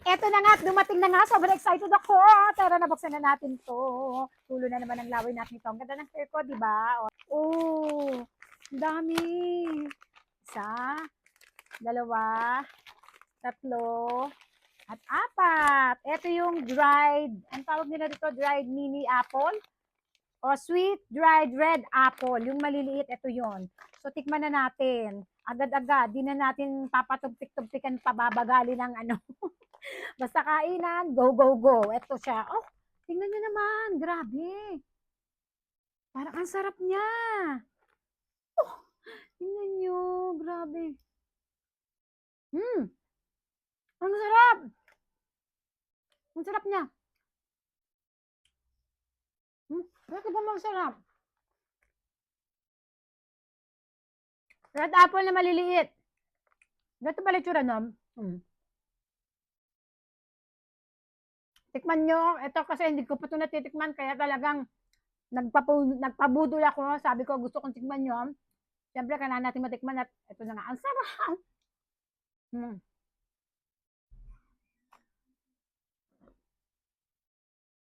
Eto na nga, dumating na nga. Sobrang excited ako. Tara, nabuksan na natin to. Tulo na naman ang laway natin ito. Ang ganda ng hair ko, di ba? Oh, ang dami. Isa, dalawa, tatlo, at apat. Ito yung dried, ang tawag nila dito, dried mini apple o sweet dried red apple. Yung maliliit, ito yon. So, tikman na natin. Agad-agad, di na natin papatumpik-tumpikan, pababagali ng ano. Basta kainan, go, go, go. Ito siya. Oh, tingnan nyo naman. Grabe. Parang ang sarap niya. Oh, tingnan nyo. Grabe. Ang sarap. Ang sarap niya. Bakit ba masarap? Red apple na maliliit. Ganito pala itsura nun. Tikman nyo. Ito kasi hindi ko pa ito natitikman. Kaya talagang nagpabudol ako. Sabi ko gusto kong tikman nyo. Siyempre, kailangan natin matikman at ito na nga. Ang sarap.